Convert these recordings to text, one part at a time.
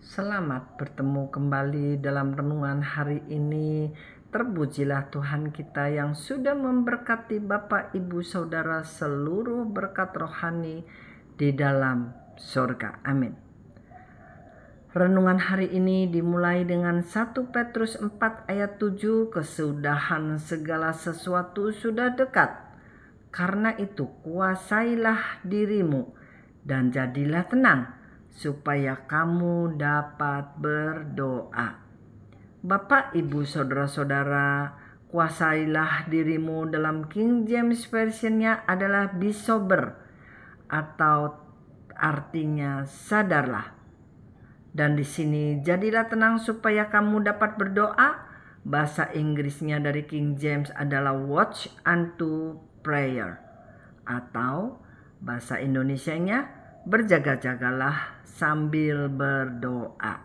Selamat bertemu kembali dalam renungan hari ini. Terpujilah Tuhan kita yang sudah memberkati Bapak, Ibu, Saudara seluruh berkat rohani di dalam surga. Amin. Renungan hari ini dimulai dengan 1 Petrus 4 ayat 7. Kesudahan segala sesuatu sudah dekat. Karena itu kuasailah dirimu dan jadilah tenang, supaya kamu dapat berdoa. Bapak, Ibu, Saudara-saudara, kuasailah dirimu dalam King James Version-nya adalah be sober, atau artinya sadarlah. Dan di sini jadilah tenang supaya kamu dapat berdoa. Bahasa Inggrisnya dari King James adalah watch unto prayer, atau bahasa Indonesianya berjaga-jagalah sambil berdoa.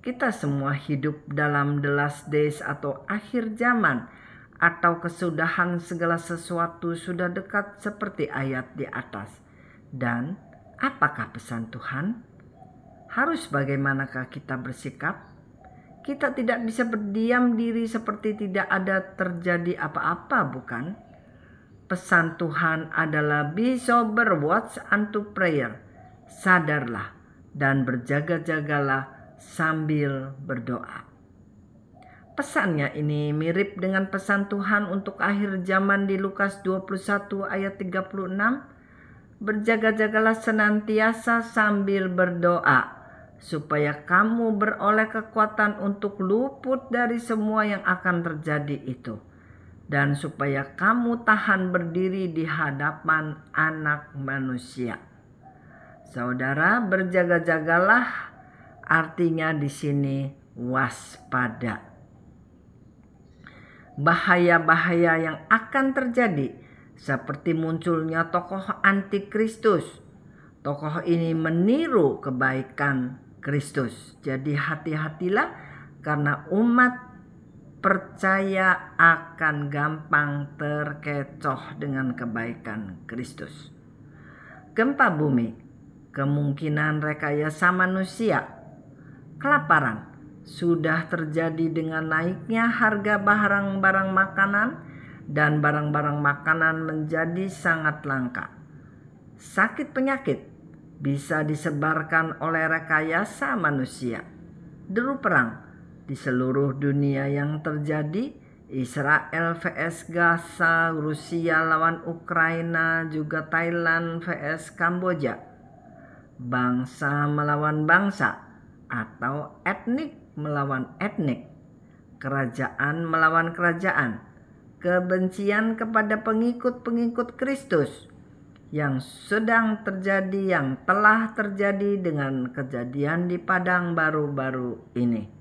Kita semua hidup dalam the last days atau akhir zaman, atau kesudahan segala sesuatu sudah dekat seperti ayat di atas. Dan apakah pesan Tuhan? Harus bagaimanakah kita bersikap? Kita tidak bisa berdiam diri seperti tidak ada terjadi apa-apa, bukan? Pesan Tuhan adalah be sober, watch unto prayer. Sadarlah dan berjaga-jagalah sambil berdoa. Pesannya ini mirip dengan pesan Tuhan untuk akhir zaman di Lukas 21 ayat 36. Berjaga-jagalah senantiasa sambil berdoa, supaya kamu beroleh kekuatan untuk luput dari semua yang akan terjadi itu, dan supaya kamu tahan berdiri di hadapan Anak Manusia. Saudara, berjaga-jagalah artinya di sini waspada. Bahaya-bahaya yang akan terjadi seperti munculnya tokoh antikristus. Tokoh ini meniru kebaikan Kristus. Jadi hati-hatilah, karena umat percaya akan gampang terkecoh dengan kebaikan Kristus. Gempa bumi, kemungkinan rekayasa manusia, kelaparan sudah terjadi dengan naiknya harga barang-barang makanan, dan barang-barang makanan menjadi sangat langka. Sakit penyakit bisa disebarkan oleh rekayasa manusia. Deru perang di seluruh dunia yang terjadi, Israel vs Gaza, Rusia lawan Ukraina, juga Thailand vs Kamboja, bangsa melawan bangsa atau etnik melawan etnik, kerajaan melawan kerajaan, kebencian kepada pengikut-pengikut Kristus yang sedang terjadi, yang telah terjadi dengan kejadian di Padang baru-baru ini.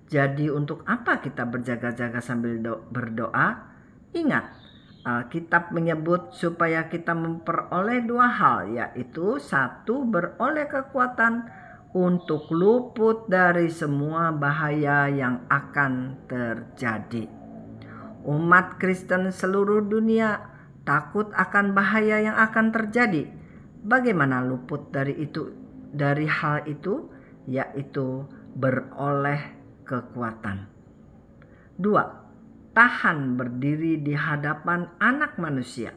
Jadi untuk apa kita berjaga-jaga sambil berdoa? Ingat, Alkitab menyebut supaya kita memperoleh dua hal, yaitu satu, beroleh kekuatan untuk luput dari semua bahaya yang akan terjadi. Umat Kristen seluruh dunia takut akan bahaya yang akan terjadi. Bagaimana luput dari hal itu? Yaitu beroleh kekuatan. 2. Tahan berdiri di hadapan Anak Manusia.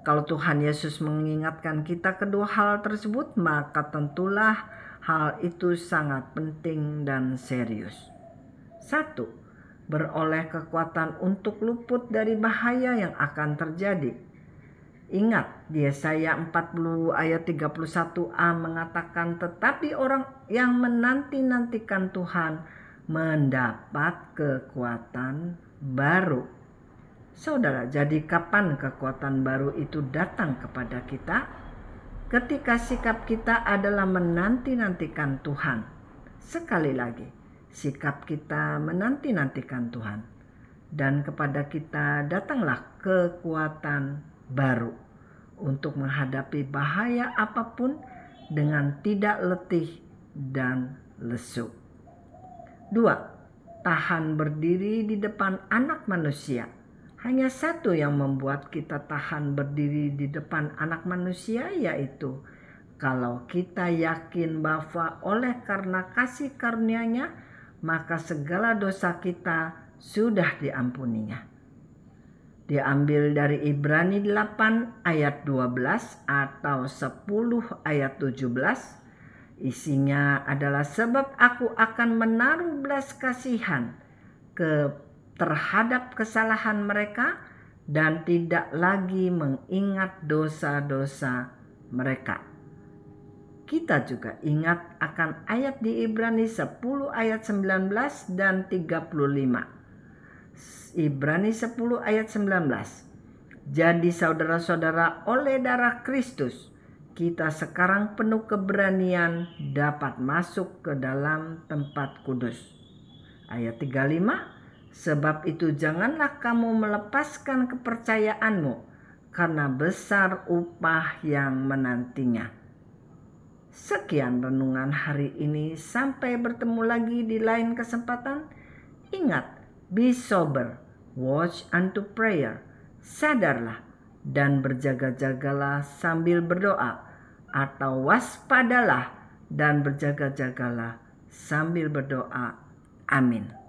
Kalau Tuhan Yesus mengingatkan kita kedua hal tersebut, maka tentulah hal itu sangat penting dan serius. 1. Beroleh kekuatan untuk luput dari bahaya yang akan terjadi. Ingat, di Yesaya 40 ayat 31a mengatakan, tetapi orang yang menanti-nantikan Tuhan mendapat kekuatan baru. Saudara, jadi kapan kekuatan baru itu datang kepada kita? Ketika sikap kita adalah menanti-nantikan Tuhan. Sekali lagi, sikap kita menanti-nantikan Tuhan, dan kepada kita datanglah kekuatan baru untuk menghadapi bahaya apapun dengan tidak letih dan lesu. 2. Tahan berdiri di depan Anak Manusia. Hanya satu yang membuat kita tahan berdiri di depan Anak Manusia, yaitu Kalau kita yakin bahwa oleh karena kasih karunia-Nya, maka segala dosa kita sudah diampuninya. Diambil dari Ibrani 8 ayat 12 atau 10 ayat 17. Isinya adalah sebab aku akan menaruh belas kasihan terhadap kesalahan mereka dan tidak lagi mengingat dosa-dosa mereka. Kita juga ingat akan ayat di Ibrani 10 ayat 19 dan 35. Ibrani 10 ayat 19. Jadi saudara-saudara, oleh darah Kristus, kita sekarang penuh keberanian dapat masuk ke dalam tempat kudus. Ayat 35. Sebab itu janganlah kamu melepaskan kepercayaanmu, karena besar upah yang menantinya. Sekian renungan hari ini, sampai bertemu lagi di lain kesempatan. Ingat, be sober, watch unto prayer. Sadarlah dan berjaga-jagalah sambil berdoa, atau waspadalah dan berjaga-jagalah sambil berdoa. Amin.